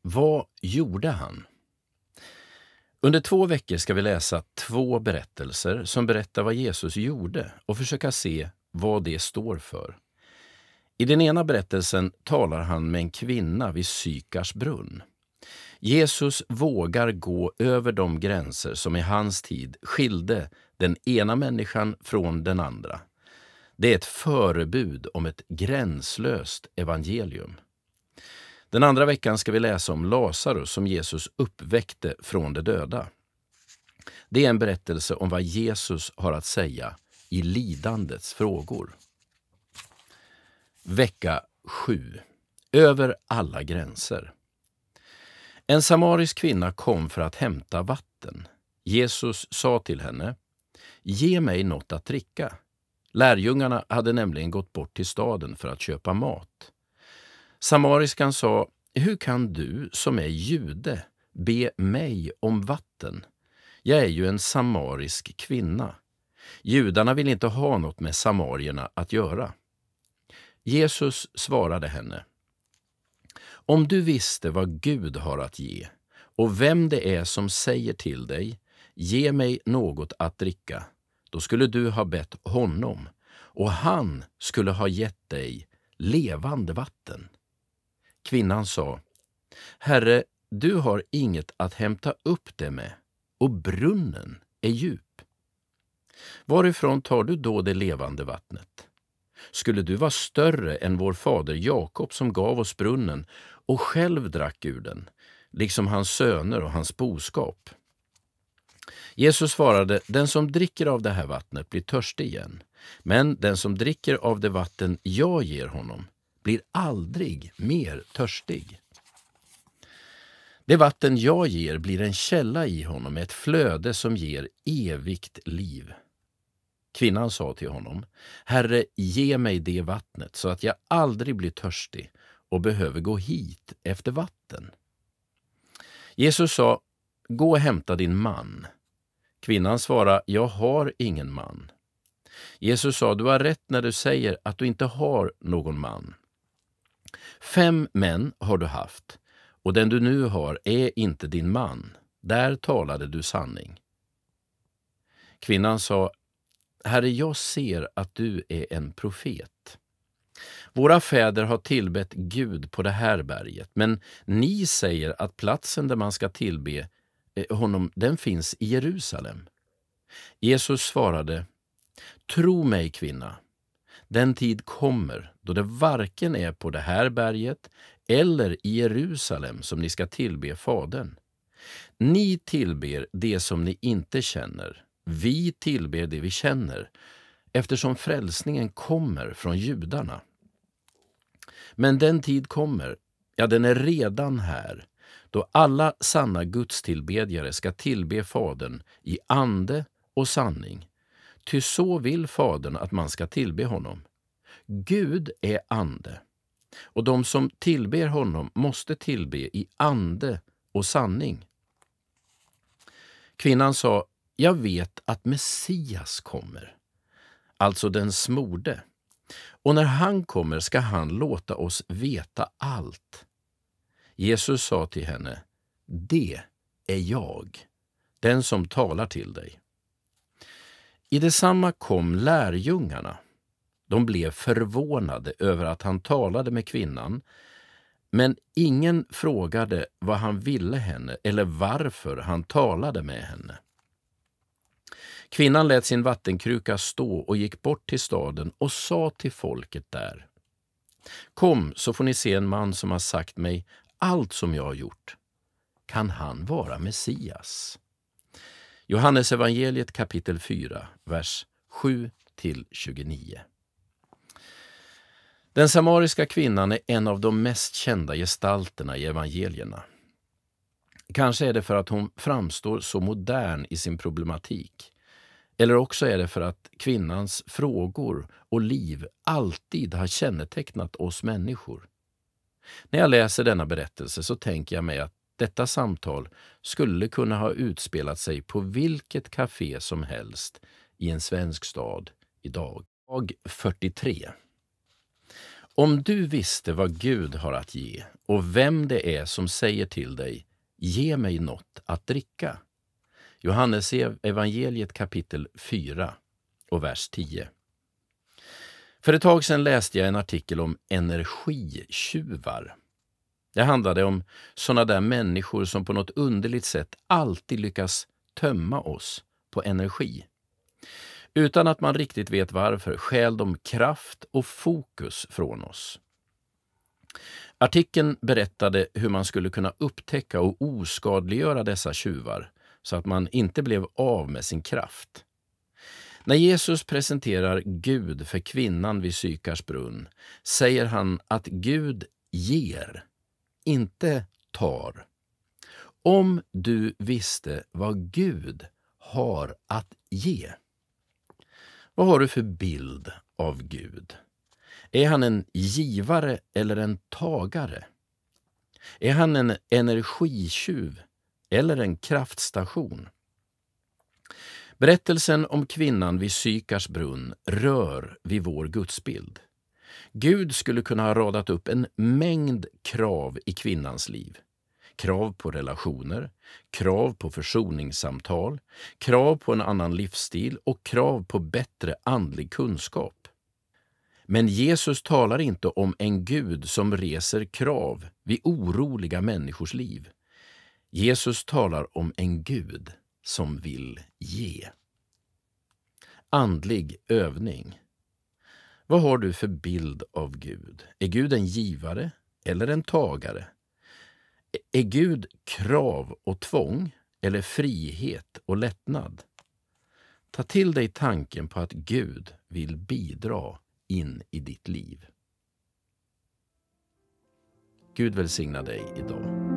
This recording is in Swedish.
Vad gjorde han? Under 2 veckor ska vi läsa 2 berättelser som berättar vad Jesus gjorde och försöka se vad det står för. I den ena berättelsen talar han med en kvinna vid Sykars brunn. Jesus vågar gå över de gränser som i hans tid skilde den ena människan från den andra. Det är ett förebud om ett gränslöst evangelium. Den andra veckan ska vi läsa om Lazarus som Jesus uppväckte från de döda. Det är en berättelse om vad Jesus har att säga i lidandets frågor. Vecka 7. Över alla gränser. En samarisk kvinna kom för att hämta vatten. Jesus sa till henne: "Ge mig något att dricka." Lärjungarna hade nämligen gått bort till staden för att köpa mat. Samariskan sa: "Hur kan du som är jude be mig om vatten? Jag är ju en samarisk kvinna." Judarna vill inte ha något med samarierna att göra. Jesus svarade henne: "Om du visste vad Gud har att ge och vem det är som säger till dig, ge mig något att dricka, då skulle du ha bett honom och han skulle ha gett dig levande vatten." Kvinnan sa: "Herre, du har inget att hämta upp det med och brunnen är djup. Varifrån tar du då det levande vattnet? Skulle du vara större än vår fader Jakob som gav oss brunnen och själv drack ur den, liksom hans söner och hans boskap?" Jesus svarade: "Den som dricker av det här vattnet blir törstig igen, men den som dricker av det vatten jag ger honom blir aldrig mer törstig. Det vatten jag ger blir en källa i honom, ett flöde som ger evigt liv." Kvinnan sa till honom: "Herre, ge mig det vattnet så att jag aldrig blir törstig och behöver gå hit efter vatten." Jesus sa: "Gå och hämta din man." Kvinnan svarade: "Jag har ingen man." Jesus sa: "Du har rätt när du säger att du inte har någon man. 5 män har du haft, och den du nu har är inte din man. Där talade du sanning." Kvinnan sa: "Herre, jag ser att du är en profet. Våra fäder har tillbett Gud på det här berget, men ni säger att platsen där man ska tillbe honom, den finns i Jerusalem." Jesus svarade: "Tro mig, kvinna, den tid kommer då det varken är på det här berget eller i Jerusalem som ni ska tillbe Fadern. Ni tillber det som ni inte känner. Vi tillber det vi känner, eftersom frälsningen kommer från judarna. Men den tid kommer, ja, den är redan här, då alla sanna gudstillbedjare ska tillbe Fadern i ande och sanning. Ty så vill Fadern att man ska tillbe honom. Gud är ande, och de som tillber honom måste tillbe i ande och sanning." Kvinnan sa: "Jag vet att Messias kommer, alltså den smorde. Och när han kommer ska han låta oss veta allt." Jesus sa till henne: "Det är jag, den som talar till dig." I detsamma kom lärjungarna. De blev förvånade över att han talade med kvinnan, men ingen frågade vad han ville henne eller varför han talade med henne. Kvinnan lät sin vattenkruka stå och gick bort till staden och sa till folket där: "Kom, så får ni se en man som har sagt mig allt som jag har gjort. Kan han vara Messias?" Johannes evangeliet kapitel 4, vers 7-29. Den samariska kvinnan är en av de mest kända gestalterna i evangelierna. Kanske är det för att hon framstår så modern i sin problematik. Eller också är det för att kvinnans frågor och liv alltid har kännetecknat oss människor. När jag läser denna berättelse så tänker jag mig att detta samtal skulle kunna ha utspelat sig på vilket café som helst i en svensk stad idag. Dag 43. Om du visste vad Gud har att ge och vem det är som säger till dig, ge mig något att dricka. Johannes evangeliet kapitel 4 och vers 10. För ett tag sedan läste jag en artikel om energitjuvar. Det handlade om sådana där människor som på något underligt sätt alltid lyckas tömma oss på energi. Utan att man riktigt vet varför stjäl de kraft och fokus från oss. Artikeln berättade hur man skulle kunna upptäcka och oskadliggöra dessa tjuvar så att man inte blev av med sin kraft. När Jesus presenterar Gud för kvinnan vid Sykars brunn säger han att Gud ger, inte tar. Om du visste vad Gud har att ge. Vad har du för bild av Gud? Är han en givare eller en tagare? Är han en energitjuv eller en kraftstation? Berättelsen om kvinnan vid Sykars brunn rör vid vår gudsbild. Gud skulle kunna ha radat upp en mängd krav i kvinnans liv. Krav på relationer, krav på försoningssamtal, krav på en annan livsstil och krav på bättre andlig kunskap. Men Jesus talar inte om en Gud som reser krav vid oroliga människors liv. Jesus talar om en Gud som vill ge. Andlig övning. Vad har du för bild av Gud? Är Gud en givare eller en tagare? Är Gud krav och tvång eller frihet och lättnad? Ta till dig tanken på att Gud vill bidra in i ditt liv. Gud välsigna dig idag.